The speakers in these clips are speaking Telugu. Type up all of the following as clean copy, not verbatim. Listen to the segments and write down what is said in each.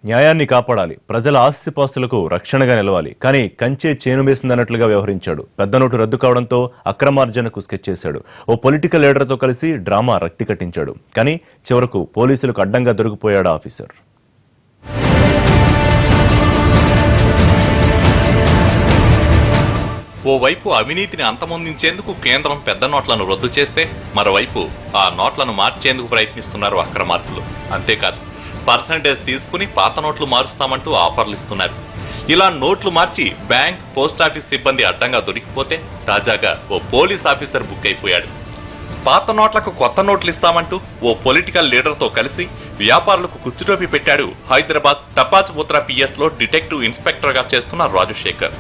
న్యాయాన్ని కాపాడాలి, ప్రజల ఆస్తిపాస్తులకు రక్షణగా నిలవాలి. కానీ కంచే చేనుమేసిందన్నట్లుగా వ్యవహరించాడు. పెద్ద నోటు రద్దు కావడంతో అక్రమార్జనకు స్కెచ్ చేశాడు. ఓ పొలిటికల్ లీడర్తో కలిసి డ్రామా రక్తి కట్టించాడు. కానీ చివరకు పోలీసులకు అడ్డంగా దొరికిపోయాడు ఆఫీసర్. ఓవైపు అవినీతిని అంతమొందించేందుకు కేంద్రం పెద్ద నోట్లను రద్దు చేస్తే, మరోవైపు ఆ నోట్లను మార్చేందుకు ప్రయత్నిస్తున్నారు అక్రమార్కులు. అంతేకాదు, పర్సంటేజ్ తీసుకుని పాత నోట్లు మారుస్తామంటూ ఆఫర్లు ఇస్తున్నారు. ఇలా నోట్లు మార్చి బ్యాంక్, పోస్టాఫీస్ సిబ్బంది అడ్డంగా దొరికిపోతే తాజాగా ఓ పోలీస్ ఆఫీసర్ బుక్ అయిపోయాడు. పాత నోట్లకు కొత్త నోట్లు ఇస్తామంటూ ఓ పొలిటికల్ లీడర్తో కలిసి వ్యాపారులకు కుచ్చుటోపి పెట్టాడు హైదరాబాద్ టపాచుపుత్ర పిఎస్ లో డిటెక్టివ్ ఇన్స్పెక్టర్ గా చేస్తున్న రాజశేఖర్.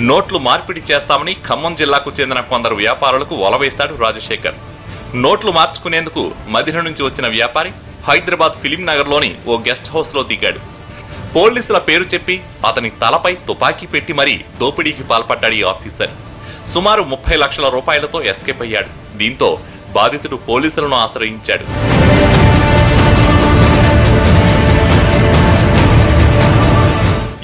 నోట్లు మార్పిడి చేస్తామని ఖమ్మం జిల్లాకు చెందిన కొందరు వ్యాపారులకు ఒలవేశాడు రాజశేఖర్. నోట్లు మార్చుకునేందుకు మదిర నుంచి వచ్చిన వ్యాపారి హైదరాబాద్ ఫిలిం నగర్ లోని ఓ గెస్ట్ హౌస్ లో దిగాడు. పోలీసుల పేరు చెప్పి అతని తలపై తుపాకీ పెట్టి మరీ దోపిడీకి పాల్పడ్డాడు ఈ ఆఫీసర్. సుమారు 30 లక్షల రూపాయలతో ఎస్కేప్ అయ్యాడు. దీంతో బాధితుడు పోలీసులను ఆశ్రయించాడు.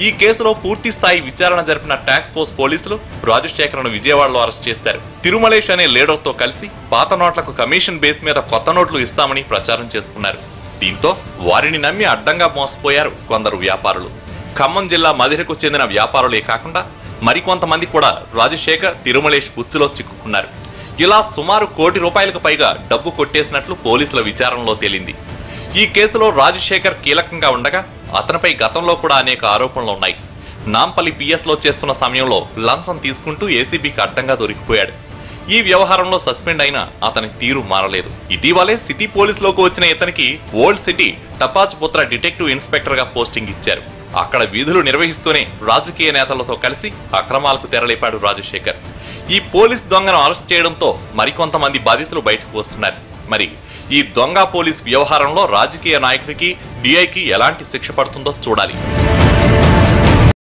ఈ కేసులో పూర్తి స్థాయి విచారణ జరిపిన టాస్క్ ఫోర్స్ పోలీసులు రాజశేఖర్ను విజయవాడలో అరెస్ట్ చేశారు. తిరుమలేష్ అనే లీడర్తో కలిసి పాత నోట్లకు కమిషన్ బేస్ మీద కొత్త నోట్లు ఇస్తామని ప్రచారం చేసుకున్నారు. దీంతో వారిని నమ్మి అడ్డంగా మోసపోయారు కొందరు వ్యాపారులు. ఖమ్మం జిల్లా మదిరకు చెందిన వ్యాపారులే కాకుండా మరికొంతమంది కూడా రాజశేఖర్, తిరుమలేష్ ఉచ్చులో చిక్కుకున్నారు. ఇలా సుమారు ₹1 కోటి పైగా డబ్బు కొట్టేసినట్లు పోలీసుల విచారణలో తేలింది. ఈ కేసులో రాజశేఖర్ కీలకంగా ఉండగా అతనిపై గతంలో కూడా అనేక ఆరోపణలు ఉన్నాయి. నాంపల్లి పిఎస్ లో చేస్తున్న సమయంలో లంచం తీసుకుంటూ ఏసీబీకి అడ్డంగా దొరికిపోయాడు. ఈ వ్యవహారంలో సస్పెండ్ అయిన అతని తీరు మారలేదు. ఇటీవలే సిటీ పోలీసులోకి వచ్చిన ఇతనికి ఓల్డ్ సిటీ టపాచుపుత్ర డిటెక్టివ్ ఇన్స్పెక్టర్ గా పోస్టింగ్ ఇచ్చారు. అక్కడ విధులు నిర్వహిస్తూనే రాజకీయ నేతలతో కలిసి అక్రమాలకు తెరలేపాడు రాజశేఖర్. ఈ పోలీస్ దొంగను అరెస్ట్ చేయడంతో మరికొంతమంది బాధితులు బయటకు వస్తున్నారు. మరి ఈ దొంగ పోలీస్ వ్యవహారంలో రాజకీయ నాయకుడికి, డిఐకి ఎలాంటి శిక్ష పడుతుందో చూడాలి.